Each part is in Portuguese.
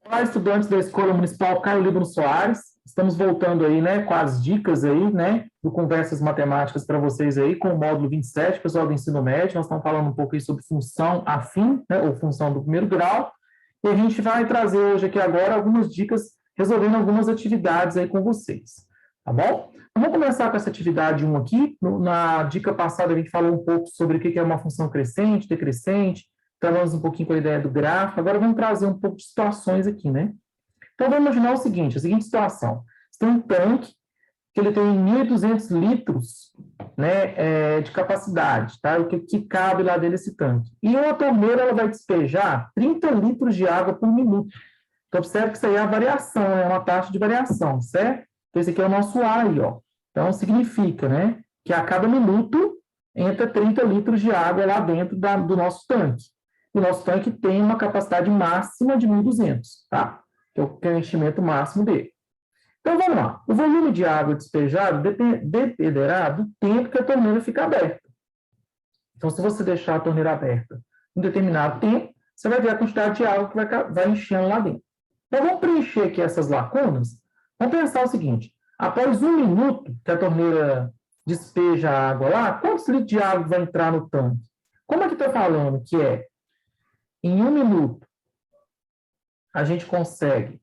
Olá, estudantes da Escola Municipal Caio Líbano Soares. Estamos voltando aí, né, com as dicas aí, né, do Conversas Matemáticas para vocês aí, com o módulo 27, pessoal do ensino médio. Nós estamos falando um pouco aí sobre função afim, né, ou função do primeiro grau. E a gente vai trazer hoje aqui agora algumas dicas, resolvendo algumas atividades aí com vocês. Tá bom? Vamos começar com essa atividade 1 aqui. Na dica passada a gente falou um pouco sobre o que é uma função crescente, decrescente, trabalhamos um pouquinho com a ideia do gráfico, agora vamos trazer um pouco de situações aqui, né? Então, vamos imaginar o seguinte, a seguinte situação. Você tem um tanque que ele tem 1.200 litros, né, de capacidade, tá? O que cabe lá dentro desse tanque. E uma torneira, ela vai despejar 30 litros de água por minuto. Então, observe que isso aí é a variação, é uma taxa de variação, certo? Então, esse aqui é o nosso ar aí, ó. Então, significa, né, que a cada minuto entra 30 litros de água lá dentro do nosso tanque. O nosso tanque tem uma capacidade máxima de 1.200, tá? Que é o enchimento máximo dele. Então, vamos lá. O volume de água despejado dependerá do tempo que a torneira fica aberta. Então, se você deixar a torneira aberta um determinado tempo, você vai ver a quantidade de água que vai enchendo lá dentro. Então, vamos preencher aqui essas lacunas. Vamos pensar o seguinte. Após 1 minuto que a torneira despeja a água lá, quantos litros de água vai entrar no tanque? Como é que está falando que é? Em 1 minuto, a gente consegue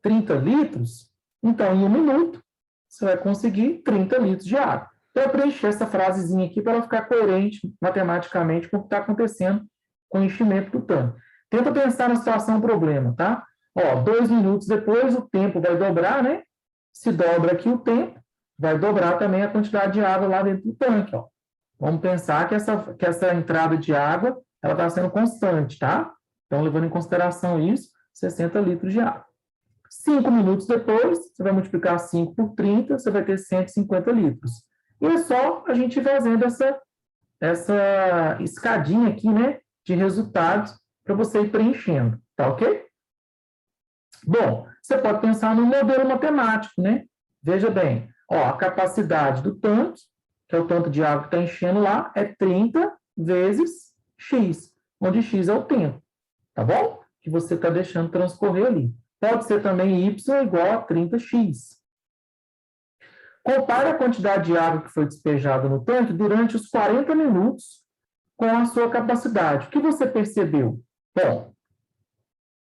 30 litros, então, em 1 minuto, você vai conseguir 30 litros de água. Então, eu preenchi essa frasezinha aqui para ela ficar coerente matematicamente com o que está acontecendo com o enchimento do tanque. Tenta pensar na situação problema, tá? Ó, 2 minutos depois, o tempo vai dobrar, né? Se dobra aqui o tempo, vai dobrar também a quantidade de água lá dentro do tanque, ó. Vamos pensar que essa entrada de água ela está sendo constante, tá? Então, levando em consideração isso, 60 litros de água. 5 minutos depois, você vai multiplicar 5 por 30, você vai ter 150 litros. E é só a gente ir fazendo essa escadinha aqui, né, de resultados para você ir preenchendo, tá ok? Bom, você pode pensar no modelo matemático, né? Veja bem, ó, a capacidade do tanque, que é o tanto de água que está enchendo lá, é 30 vezes x, onde x é o tempo, tá bom? Que você está deixando transcorrer ali. Pode ser também y igual a 30x. Compare a quantidade de água que foi despejada no tanque durante os 40 minutos com a sua capacidade. O que você percebeu? Bom,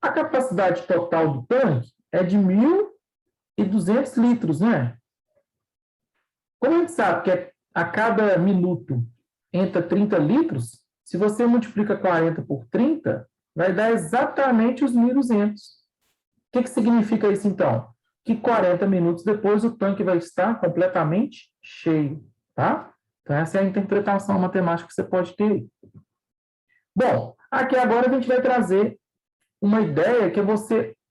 a capacidade total do tanque é de 1.200 litros, né? Como a gente sabe que a cada minuto entra 30 litros, se você multiplica 40 por 30, vai dar exatamente os 1.200. O que significa isso, então? Que 40 minutos depois o tanque vai estar completamente cheio, tá? Então, essa é a interpretação matemática que você pode ter. Bom, aqui agora a gente vai trazer uma ideia que é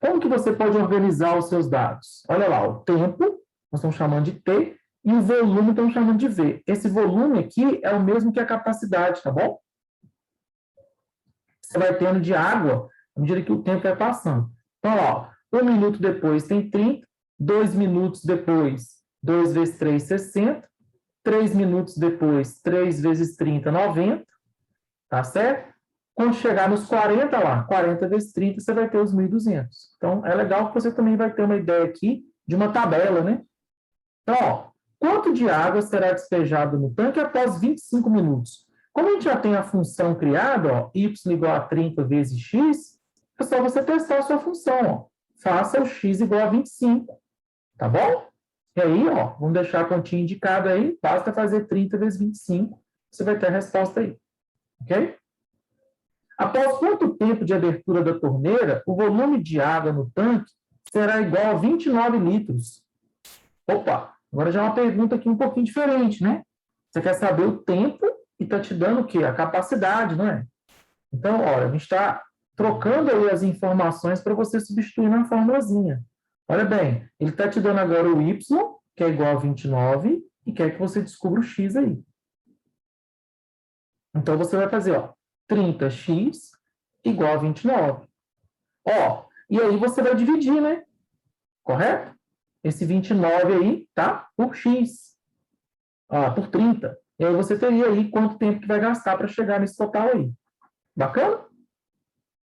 como que você pode organizar os seus dados? Olha lá, o tempo, nós estamos chamando de T, e o volume estamos chamando de V. Esse volume aqui é o mesmo que a capacidade, tá bom? Você vai tendo de água à medida que o tempo vai passando. Então, ó, 1 minuto depois tem 30, 2 minutos depois, 2 vezes 3, 60, 3 minutos depois, 3 vezes 30, 90, tá certo? Quando chegar nos 40 lá, 40 vezes 30, você vai ter os 1.200. Então, é legal que você também vai ter uma ideia aqui de uma tabela, né? Então, ó, quanto de água será despejado no tanque após 25 minutos? Como a gente já tem a função criada, ó, y igual a 30 vezes x, é só você testar a sua função, ó. Faça o x igual a 25, tá bom? E aí, ó, vamos deixar a continha indicada aí, basta fazer 30 vezes 25, você vai ter a resposta aí, ok? Após quanto tempo de abertura da torneira, o volume de água no tanque será igual a 29 litros. Opa, agora já é uma pergunta aqui um pouquinho diferente, né? Você quer saber o tempo e está te dando o quê? A capacidade, não é? Então, olha, a gente está trocando aí as informações para você substituir na formulazinha. Olha bem, ele está te dando agora o y, que é igual a 29, e quer que você descubra o x aí. Então, você vai fazer, ó, 30x igual a 29. Ó, e aí você vai dividir, né? Correto? Esse 29 aí, tá? Por x. Por 30. E aí você teria aí quanto tempo que vai gastar para chegar nesse total aí. Bacana?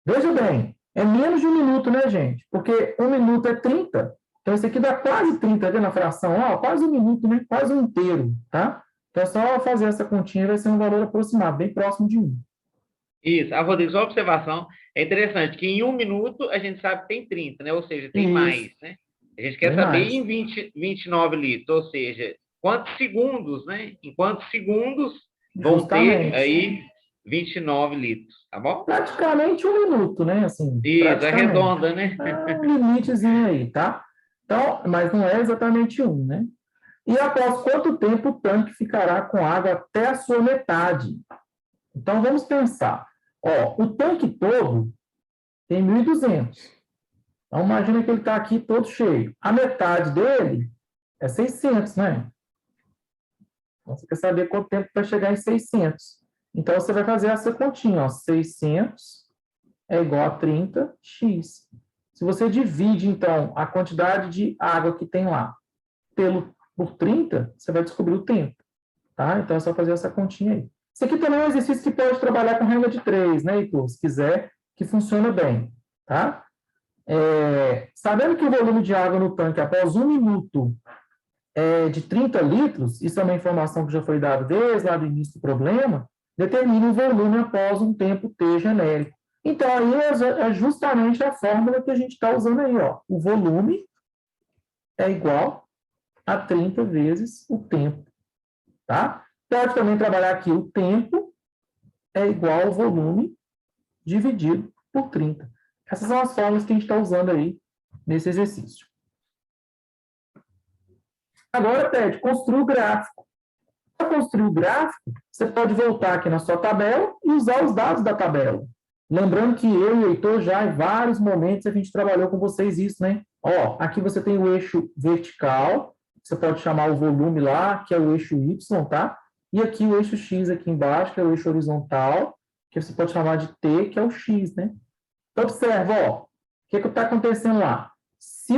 Veja bem, É menos de 1 minuto, né, gente? Porque 1 minuto é 30. Então, isso aqui dá quase 30 aqui na fração. Ó, quase 1 minuto, né? Quase um inteiro, tá? Então, é só fazer essa continha, vai ser um valor aproximado, bem próximo de 1. Isso. Rodrigo, só uma observação. É interessante que em 1 minuto a gente sabe que tem 30, né? Ou seja, tem Isso, mais, né? A gente quer bem saber mais. em 29 litros, ou seja, quantos segundos, né? Em quantos segundos vão ter Justamente. aí 29 litros, tá bom? Praticamente 1 minuto, né? Assim, Isso, praticamente. arredonda, né? É um limitezinho aí, tá? Então, mas não é exatamente 1, né? E após quanto tempo o tanque ficará com água até a sua metade? Então, vamos pensar. Ó, o tanque todo tem 1.200. Então, imagina que ele está aqui todo cheio. A metade dele é 600, né? Então, você quer saber quanto tempo para chegar em 600. Então, você vai fazer essa continha. Ó. 600 é igual a 30x. Se você divide, então, a quantidade de água que tem lá por 30, você vai descobrir o tempo. Tá? Então, é só fazer essa continha aí. Isso aqui também é um exercício que pode trabalhar com regra de 3, né, Heitor? Se quiser, que funciona bem. Tá? Sabendo que o volume de água no tanque após 1 minuto é de 30 litros, isso é uma informação que já foi dada desde lá do início do problema, determina o volume após um tempo T genérico. Então, aí é justamente a fórmula que a gente está usando aí. Ó. O volume é igual a 30 vezes o tempo. Tá? Pode também trabalhar aqui o tempo é igual ao volume dividido por 30. Essas são as fórmulas que a gente está usando aí nesse exercício. Agora, Ted, construa o gráfico. Para construir o gráfico, você pode voltar aqui na sua tabela e usar os dados da tabela. Lembrando que eu e o Heitor já em vários momentos a gente trabalhou com vocês isso, né? Ó, aqui você tem o eixo vertical, você pode chamar o volume lá, que é o eixo Y, tá? E aqui o eixo X aqui embaixo, que é o eixo horizontal, que você pode chamar de T, que é o X, né? Então, observa, ó, o que está acontecendo lá? Se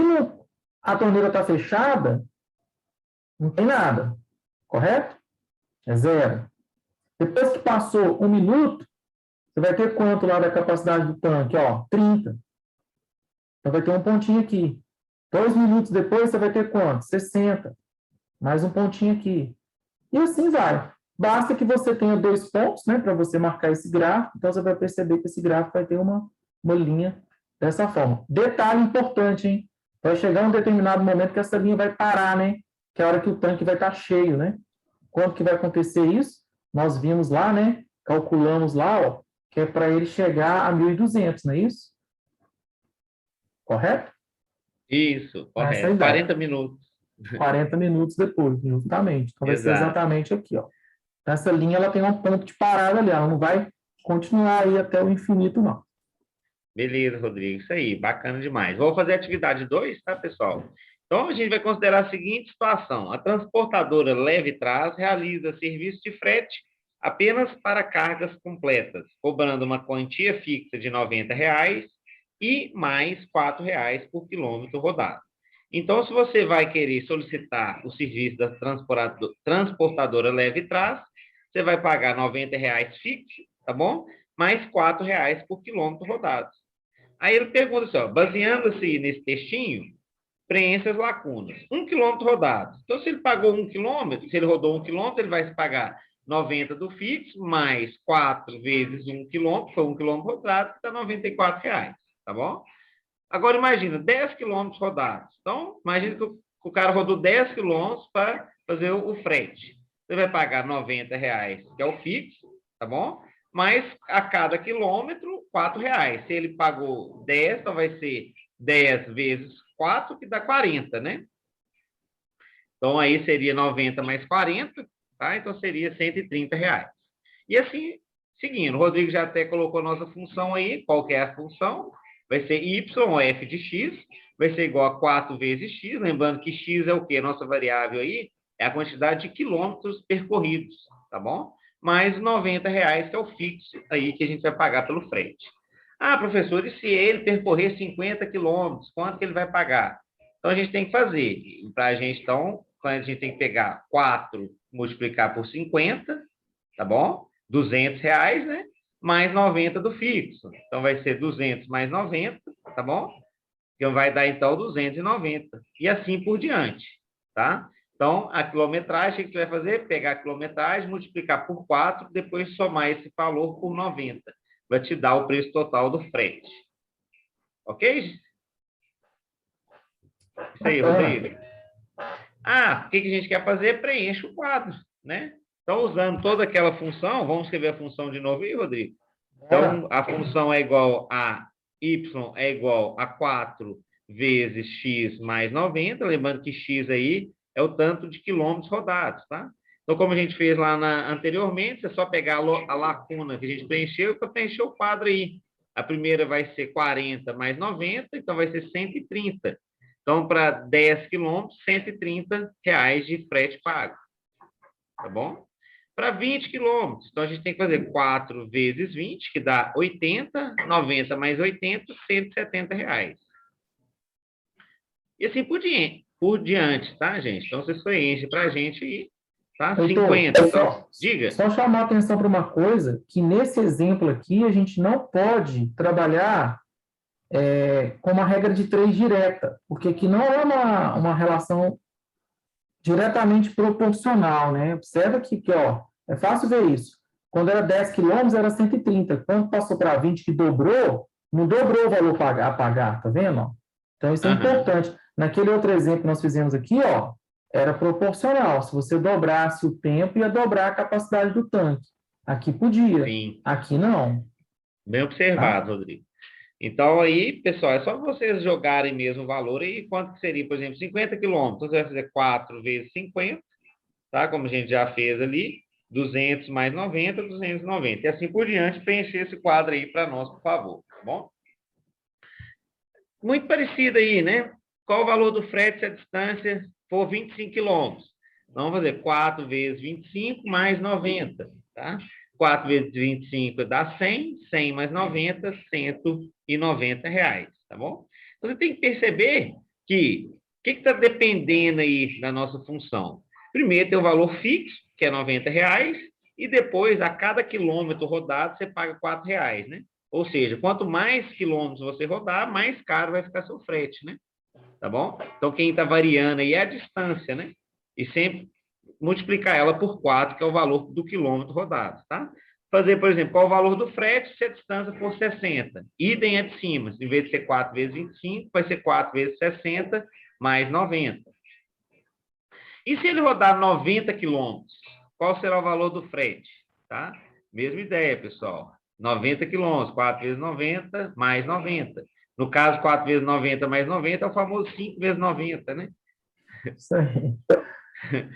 a torneira está fechada, não tem nada, correto? É zero. Depois que passou 1 minuto, você vai ter quanto lá da capacidade do tanque? Ó, 30. Então vai ter um pontinho aqui. 2 minutos depois, você vai ter quanto? 60. Mais um pontinho aqui. E assim vai. Basta que você tenha 2 pontos, né, para você marcar esse gráfico. Então você vai perceber que esse gráfico vai ter uma linha dessa forma. Detalhe importante, hein? Vai chegar um determinado momento que essa linha vai parar, né? Que é a hora que o tanque vai estar cheio, né? Quando que vai acontecer isso? Nós vimos lá, né? Calculamos lá, ó, que é para ele chegar a 1.200, não é isso? Correto? Isso, Essa é a correto. ideia. 40 minutos. 40 minutos depois, justamente. Então, vai ser Exato. exatamente aqui, ó. Essa linha, ela tem um ponto de parada ali, ela não vai continuar aí até o infinito, não. Beleza, Rodrigo. Isso aí, bacana demais. Vou fazer a atividade 2, tá, pessoal? Então, a gente vai considerar a seguinte situação: a transportadora leve trás realiza serviço de frete apenas para cargas completas, cobrando uma quantia fixa de R$ 90 e mais R$ 4 por quilômetro rodado. Então, se você vai querer solicitar o serviço da transportadora leve trás, você vai pagar R$ 90 fixo, tá bom? Mais R$ 4 por quilômetro rodado. Aí ele pergunta assim, ó, baseando-se nesse textinho, preencha as lacunas. 1 quilômetro rodado. Então, se ele pagou 1 quilômetro, se ele rodou 1 quilômetro, ele vai pagar 90 do fixo, mais 4 vezes 1 quilômetro, foi 1 quilômetro rodado, que dá R$ 94, tá bom? Agora, imagina, 10 quilômetros rodados. Então, imagina que o cara rodou 10 quilômetros para fazer o frete. Você vai pagar R$ 90, que é o fixo, tá bom? Mas a cada quilômetro, R$ 4. Se ele pagou 10, então vai ser 10 vezes 4, que dá 40, né? Então, aí seria 90 mais 40, tá? Então, seria R$ 130. E assim, seguindo, o Rodrigo já até colocou a nossa função aí, qual que é a função? Vai ser y, ou f de x, vai ser igual a 4 vezes x, lembrando que x é o quê? A nossa variável aí é a quantidade de quilômetros percorridos, tá bom? Mais R$ 90, que é o fixo aí que a gente vai pagar pelo frete. Ah, professor, e se ele percorrer 50 quilômetros, quanto que ele vai pagar? Então, a gente tem que fazer, para a gente, então, a gente tem que pegar 4, multiplicar por 50, tá bom? R$ 200, né? mais 90 do fixo. Então, vai ser 200 mais 90, tá bom? Que vai dar, então, 290. E assim por diante, tá? Então, a quilometragem, o que você vai fazer? Pegar a quilometragem, multiplicar por 4, depois somar esse valor por 90. Vai te dar o preço total do frete. Ok? Isso aí, Rodrigo. O que a gente quer fazer? Preenche o quadro, né? Então, usando toda aquela função, vamos escrever a função de novo aí, Rodrigo? Então, a função é igual a y é igual a 4 vezes x mais 90, lembrando que x aí é o tanto de quilômetros rodados, tá? Então, como a gente fez lá anteriormente, é só pegar a lacuna que a gente preencheu para preencher o quadro aí. A primeira vai ser 40 mais 90, então vai ser 130. Então, para 10 quilômetros, R$ 130 de frete pago. Tá bom? Para 20 quilômetros, então a gente tem que fazer 4 vezes 20, que dá 80, 90 mais 80, R$ 170. E assim por diante, tá, gente? Então, vocês preenchem para a gente aí, tá? Heitor, 50, então, diga. Só chamar a atenção para uma coisa, que nesse exemplo aqui, a gente não pode trabalhar com uma regra de 3 direta, porque aqui não é uma relação diretamente proporcional, né? Observa que ó, é fácil ver isso. Quando era 10 quilômetros, era 130. Quando passou para 20, que dobrou, não dobrou o valor a pagar, tá vendo? Então, isso é importante. Naquele outro exemplo que nós fizemos aqui, ó, era proporcional. Se você dobrasse o tempo, ia dobrar a capacidade do tanque. Aqui podia, Sim. Aqui não. Bem observado, Rodrigo. Então, aí, pessoal, é só vocês jogarem mesmo o valor aí, quanto que seria, por exemplo, 50 quilômetros. Você vai fazer 4 vezes 50, tá? Como a gente já fez ali, 200 mais 90, 290. E assim por diante, preencher esse quadro aí para nós, por favor, tá bom? Muito parecido aí, né? Qual o valor do frete se a distância for 25 quilômetros? Vamos fazer 4 vezes 25 mais 90, tá? 4 vezes 25 dá 100, 100 mais 90, R$ 190, tá bom? Então, você tem que perceber que o que está dependendo aí da nossa função? Primeiro tem o valor fixo, que é R$ 90, e depois, a cada quilômetro rodado, você paga R$ 4, né? Ou seja, quanto mais quilômetros você rodar, mais caro vai ficar seu frete, né? Tá bom? Então, quem está variando aí é a distância, né? E sempre multiplicar ela por 4, que é o valor do quilômetro rodado, tá? Fazer, por exemplo, qual é o valor do frete se a distância for 60? Idem a de cima. Em vez de ser 4 vezes 25, vai ser 4 vezes 60 mais 90. E se ele rodar 90 quilômetros, qual será o valor do frete? Tá? Mesma ideia, pessoal. 90 quilômetros, 4 vezes 90 mais 90. No caso, 4 vezes 90 mais 90 é o famoso 5 vezes 90, né? Isso aí.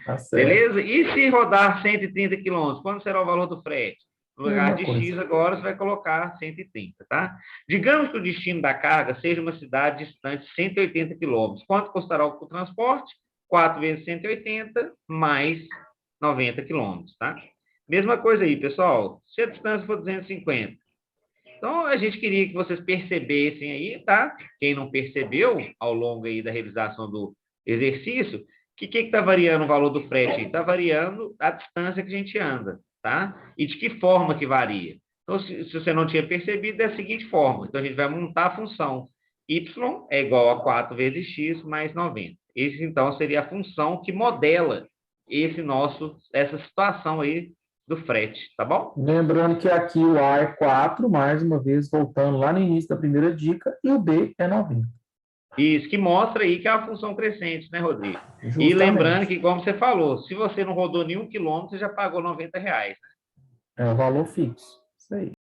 Tá certo. Beleza? E se rodar 130 quilômetros, quanto será o valor do frete? No lugar de X agora, você vai colocar 130, tá? Digamos que o destino da carga seja uma cidade distante de 180 quilômetros. Quanto custará o transporte? 4 vezes 180 mais 90 quilômetros, tá? Mesma coisa aí, pessoal. Se a distância for 250. Então, a gente queria que vocês percebessem aí, tá? Quem não percebeu, ao longo aí da realização do exercício, que está variando o valor do frete? Está variando a distância que a gente anda, tá? E de que forma que varia? Então, se você não tinha percebido, é a seguinte forma. Então, a gente vai montar a função y é igual a 4 vezes x mais 90. Esse, então, seria a função que modela essa situação aí do frete, tá bom? Lembrando que aqui o A é 4, mais uma vez, voltando lá no início da primeira dica, e o B é 90. Isso, que mostra aí que é uma função crescente, né, Rodrigo? Justamente. E lembrando que, como você falou, se você não rodou nenhum quilômetro, você já pagou R$ 90. É o valor fixo. Isso aí.